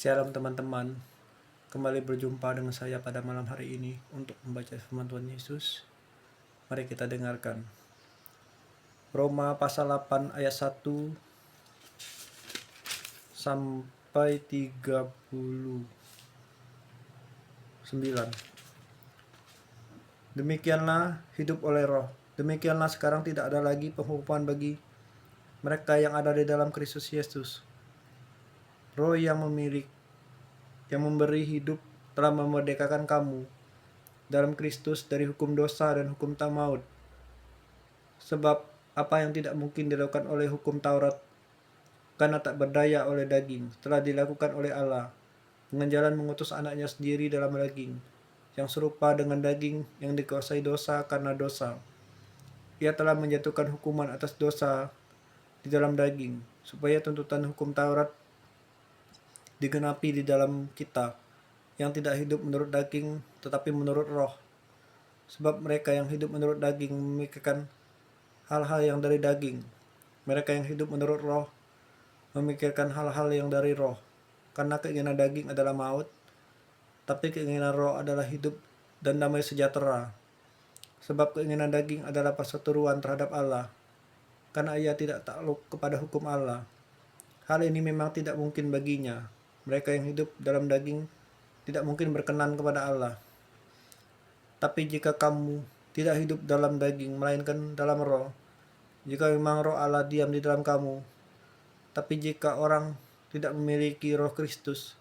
Shalom teman-teman, kembali berjumpa dengan saya pada malam hari ini untuk membaca firman Tuhan Yesus. Mari kita dengarkan. Roma pasal 8 ayat 1 sampai 39. Demikianlah hidup oleh roh. Demikianlah sekarang tidak ada lagi penghukuman bagi mereka yang ada di dalam Kristus Yesus. Roh yang memberi hidup telah memerdekakan kamu dalam Kristus dari hukum dosa dan hukum maut. Sebab apa yang tidak mungkin dilakukan oleh hukum Taurat karena tak berdaya oleh daging telah dilakukan oleh Allah dengan jalan mengutus anaknya sendiri dalam daging yang serupa dengan daging yang dikuasai dosa karena dosa. Ia telah menjatuhkan hukuman atas dosa di dalam daging supaya tuntutan hukum Taurat digenapi di dalam kita yang tidak hidup menurut daging tetapi menurut roh. Sebab mereka yang hidup menurut daging memikirkan hal-hal yang dari daging. Mereka yang hidup menurut roh memikirkan hal-hal yang dari roh. Karena keinginan daging adalah maut, tapi keinginan roh adalah hidup dan damai sejahtera. Sebab keinginan daging adalah perseteruan terhadap Allah, karena ia tidak takluk kepada hukum Allah. Hal ini memang tidak mungkin baginya. Mereka yang hidup dalam daging tidak mungkin berkenan kepada Allah. Tapi jika kamu tidak hidup dalam daging, melainkan dalam roh, jika memang roh Allah diam di dalam kamu, tapi jika orang tidak memiliki roh Kristus,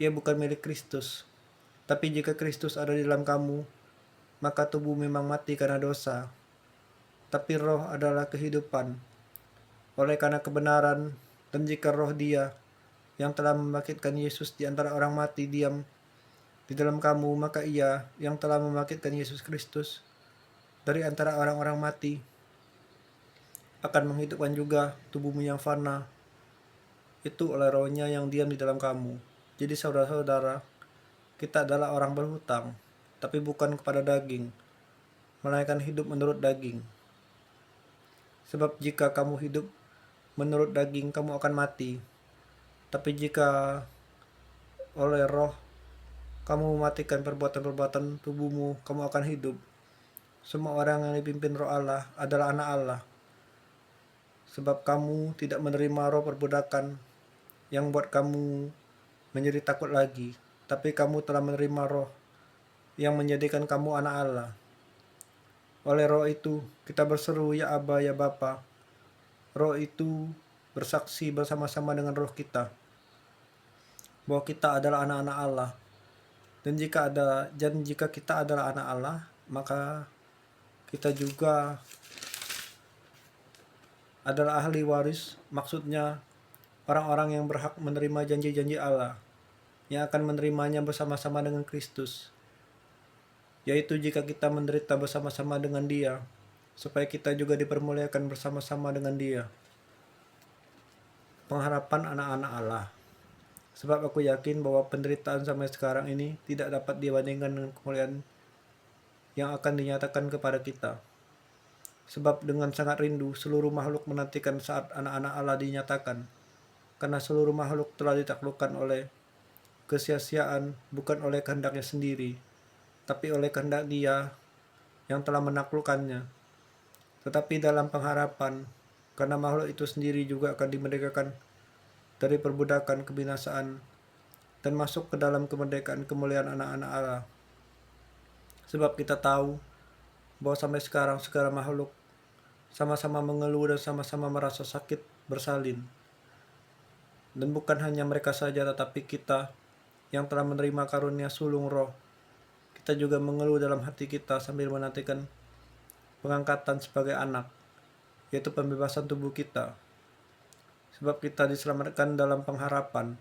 ia bukan milik Kristus. Tapi jika Kristus ada di dalam kamu, maka tubuh memang mati karena dosa, tapi roh adalah kehidupan oleh karena kebenaran. Dan jika roh Dia yang telah membangkitkan Yesus di antara orang mati diam di dalam kamu, maka Ia yang telah membangkitkan Yesus Kristus dari antara orang-orang mati akan menghidupkan juga tubuhmu yang fana itu oleh rohnya yang diam di dalam kamu. Jadi saudara-saudara, kita adalah orang berhutang, tapi bukan kepada daging, melainkan hidup menurut daging. Sebab jika kamu hidup menurut daging, kamu akan mati. Tapi jika oleh roh kamu mematikan perbuatan-perbuatan tubuhmu, kamu akan hidup. Semua orang yang dipimpin roh Allah adalah anak Allah. Sebab kamu tidak menerima roh perbudakan yang membuat kamu menjadi takut lagi, tapi kamu telah menerima roh yang menjadikan kamu anak Allah. Oleh roh itu kita berseru, ya Aba, ya Bapa. Roh itu bersaksi bersama-sama dengan roh kita bahwa kita adalah anak-anak Allah. Dan jika kita adalah anak Allah, maka kita juga adalah ahli waris, maksudnya orang-orang yang berhak menerima janji-janji Allah, yang akan menerimanya bersama-sama dengan Kristus, yaitu jika kita menderita bersama-sama dengan Dia, supaya kita juga dipermuliakan bersama-sama dengan Dia. Pengharapan anak-anak Allah. Sebab aku yakin bahwa penderitaan sampai sekarang ini tidak dapat dibandingkan dengan kemuliaan yang akan dinyatakan kepada kita. Sebab dengan sangat rindu seluruh makhluk menantikan saat anak-anak Allah dinyatakan, karena seluruh makhluk telah ditaklukkan oleh kesia-siaan, bukan oleh kehendaknya sendiri, tapi oleh kehendak Dia yang telah menaklukkannya. Tetapi dalam pengharapan, karena makhluk itu sendiri juga akan dimerdekakan dari perbudakan kebinasaan dan masuk ke dalam kemerdekaan kemuliaan anak-anak Allah. Sebab kita tahu bahwa sampai sekarang segala makhluk sama-sama mengeluh dan sama-sama merasa sakit bersalin. Dan bukan hanya mereka saja, tetapi kita yang telah menerima karunia sulung roh, kita juga mengeluh dalam hati kita sambil menantikan pengangkatan sebagai anak, yaitu pembebasan tubuh kita. Sebab kita diselamatkan dalam pengharapan,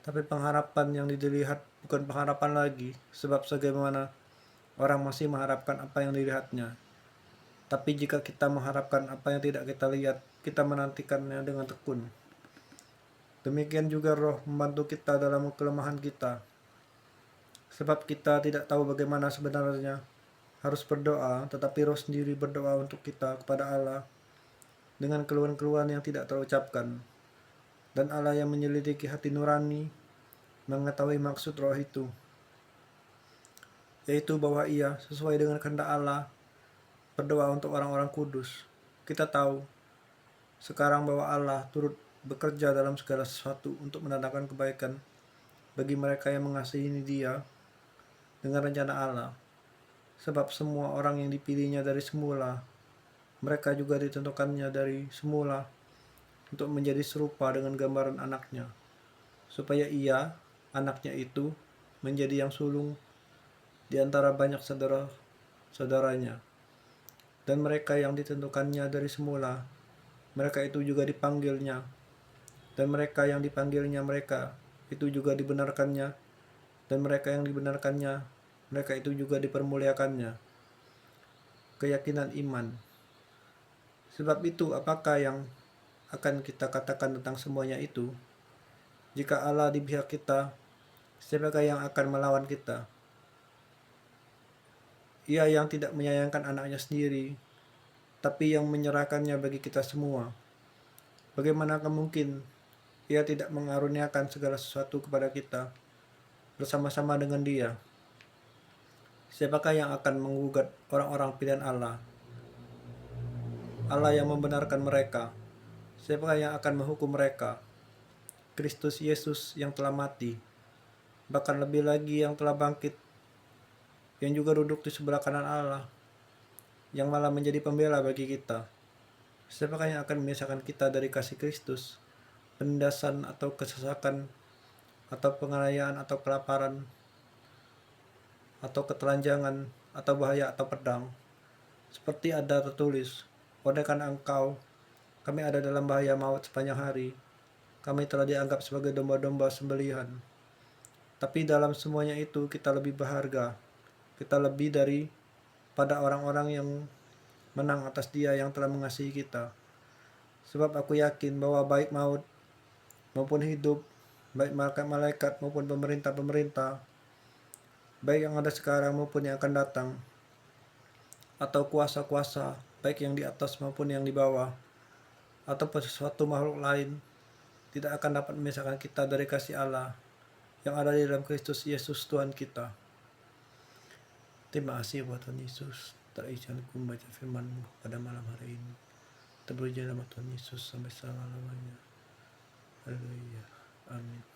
tapi pengharapan yang dilihat bukan pengharapan lagi, sebab sebagaimana orang masih mengharapkan apa yang dilihatnya. Tapi jika kita mengharapkan apa yang tidak kita lihat, kita menantikannya dengan tekun. Demikian juga roh membantu kita dalam kelemahan kita. Sebab kita tidak tahu bagaimana sebenarnya harus berdoa, tetapi roh sendiri berdoa untuk kita kepada Allah dengan keluhan-keluhan yang tidak terucapkan. Dan Allah yang menyelidiki hati nurani mengetahui maksud roh itu, yaitu bahwa ia sesuai dengan kehendak Allah berdoa untuk orang-orang kudus. Kita tahu sekarang bahwa Allah turut bekerja dalam segala sesuatu untuk mendatangkan kebaikan bagi mereka yang mengasihi Dia dengan rencana Allah. Sebab semua orang yang dipilihnya dari semula, mereka juga ditentukannya dari semula untuk menjadi serupa dengan gambaran anaknya, supaya ia, anaknya itu, menjadi yang sulung di antara banyak saudara-saudaranya. Dan mereka yang ditentukannya dari semula, mereka itu juga dipanggilnya. Dan mereka yang dipanggilnya, mereka itu juga dibenarkannya. Dan mereka yang dibenarkannya, mereka itu juga dipermuliakannya. Keyakinan iman. Sebab itu, apakah yang akan kita katakan tentang semuanya itu? Jika Allah di pihak kita, siapakah yang akan melawan kita? Ia yang tidak menyayangkan anaknya sendiri, tapi yang menyerahkannya bagi kita semua. Bagaimanakah mungkin ia tidak mengaruniakan segala sesuatu kepada kita bersama-sama dengan Dia? Siapakah yang akan menggugat orang-orang pilihan Allah? Allah yang membenarkan mereka. Siapakah yang akan menghukum mereka? Kristus Yesus yang telah mati, bahkan lebih lagi yang telah bangkit, yang juga duduk di sebelah kanan Allah, yang malah menjadi pembela bagi kita. Siapakah yang akan memisahkan kita dari kasih Kristus? Penindasan atau kesesakan, atau penganiayaan atau kelaparan, atau ketelanjangan, atau bahaya atau pedang? Seperti ada tertulis, oleh karena Engkau, kami ada dalam bahaya maut sepanjang hari. Kami telah dianggap sebagai domba-domba sembelihan. Tapi dalam semuanya itu kita lebih berharga. Kita lebih daripada orang-orang yang menang atas Dia yang telah mengasihi kita. Sebab aku yakin bahwa baik maut maupun hidup, baik malaikat maupun pemerintah-pemerintah, baik yang ada sekarang maupun yang akan datang, atau kuasa-kuasa, baik yang di atas maupun yang di bawah, ataupun sesuatu makhluk lain, tidak akan dapat memisahkan kita dari kasih Allah yang ada di dalam Kristus Yesus Tuhan kita. Terima kasih buat Tuhan Yesus. Terizanku membaca firman-Mu pada malam hari ini. Terpuji nama Tuhan Yesus sampai selama-lamanya. Haleluya. Amin.